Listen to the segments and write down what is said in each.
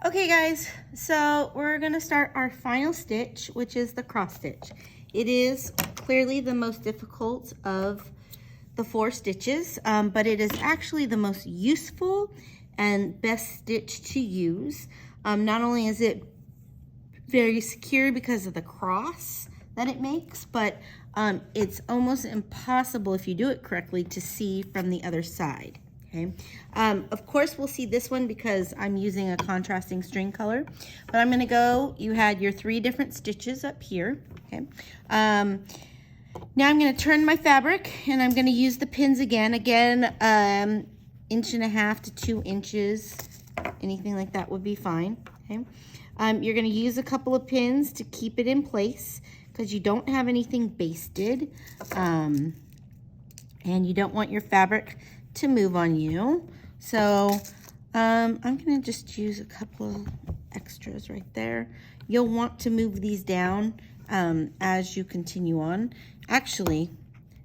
Okay guys, so we're gonna start our final stitch, which is the cross stitch. It is clearly the most difficult of the 4 stitches, but it is actually the most useful and best stitch to use. Not only is it very secure because of the cross that it makes, but it's almost impossible if you do it correctly to see from the other side. Okay. Of course, we'll see this one because I'm using a contrasting string color, but I'm gonna go, you had your 3 different stitches up here, okay? Now I'm gonna turn my fabric and I'm gonna use the pins again, 1.5 inches to 2 inches, anything like that would be fine, okay? You're gonna use a couple of pins to keep it in place because you don't have anything basted, and you don't want your fabric to move on you. So I'm gonna just use a couple of extras right there. You'll want to move these down as you continue on. Actually,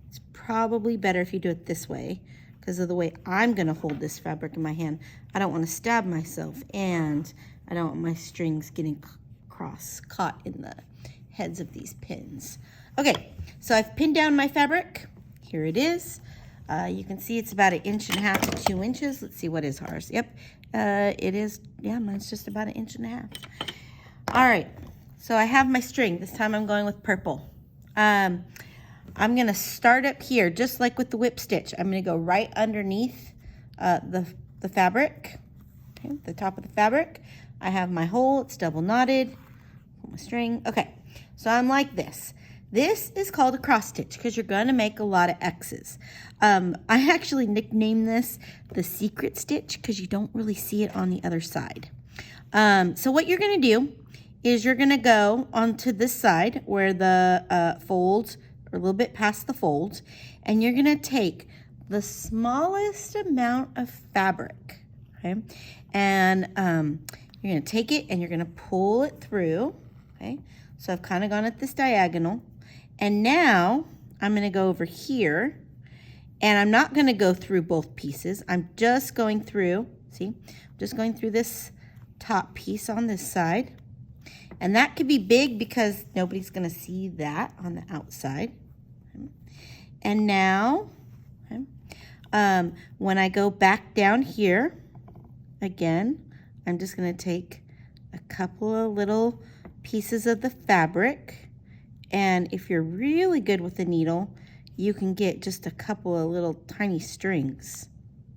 it's probably better if you do it this way because of the way I'm gonna hold this fabric in my hand. I don't want to stab myself and I don't want my strings getting caught in the heads of these pins. Okay, so I've pinned down my fabric. Here it is. You can see it's about 1.5 inches to 2 inches. Let's see, what is ours? Yep, it is, yeah, mine's just about 1.5 inches. All right, so I have my string. This time I'm going with purple. I'm gonna start up here, just like with the whip stitch. I'm gonna go right underneath the fabric, okay, the top of the fabric. I have my hole, it's double knotted, pull my string. Okay, so I'm like this. This is called a cross stitch because you're going to make a lot of X's. I actually nicknamed this the secret stitch because you don't really see it on the other side. So what you're going to do is you're going to go onto this side where the folds are a little bit past the folds, and you're going to take the smallest amount of fabric, okay? And you're going to take it and you're going to pull it through, okay? So I've kind of gone at this diagonal. And now I'm going to go over here, and I'm not going to go through both pieces. I'm just going through, see, just going through this top piece on this side. And that could be big because nobody's going to see that on the outside. And now, okay, when I go back down here, again, I'm just going to take a couple of little pieces of the fabric. And if you're really good with the needle, you can get just a couple of little tiny strings.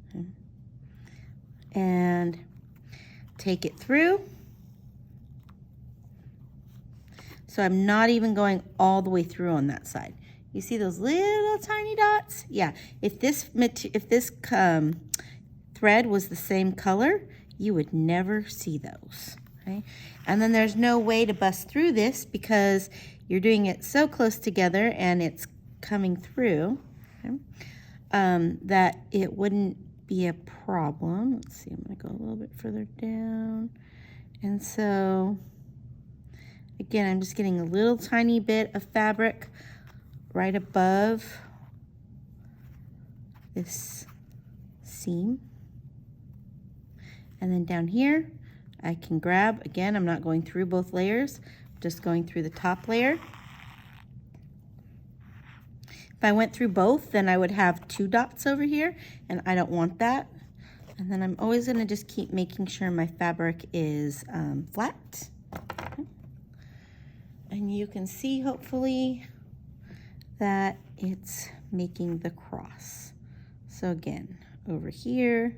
Okay. And take it through. So I'm not even going all the way through on that side. You see those little tiny dots? Yeah, if this thread was the same color, you would never see those. Okay? And then there's no way to bust through this because you're doing it so close together and it's coming through, okay, that it wouldn't be a problem. Let's see, I'm gonna go a little bit further down. And so, again, I'm just getting a little tiny bit of fabric right above this seam. And then down here, I can grab, again, I'm not going through both layers, just going through the top layer. If I went through both, then I would have 2 dots over here, and I don't want that. And then I'm always gonna just keep making sure my fabric is flat. Okay. And you can see, hopefully, that it's making the cross. So again, over here,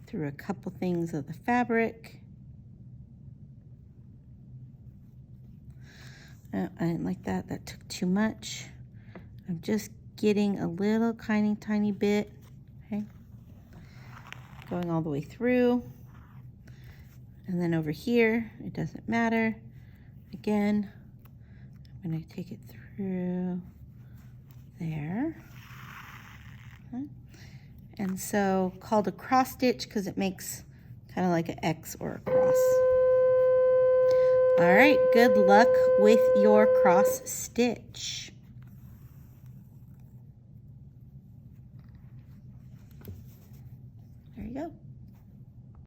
through a couple things of the fabric. I didn't like that. That took too much. I'm just getting a little tiny bit, okay? Going all the way through. And then over here, it doesn't matter. Again, I'm gonna take it through there. Okay. And so called a cross stitch because it makes kind of like an X or a cross. All right, good luck with your cross stitch. There you go.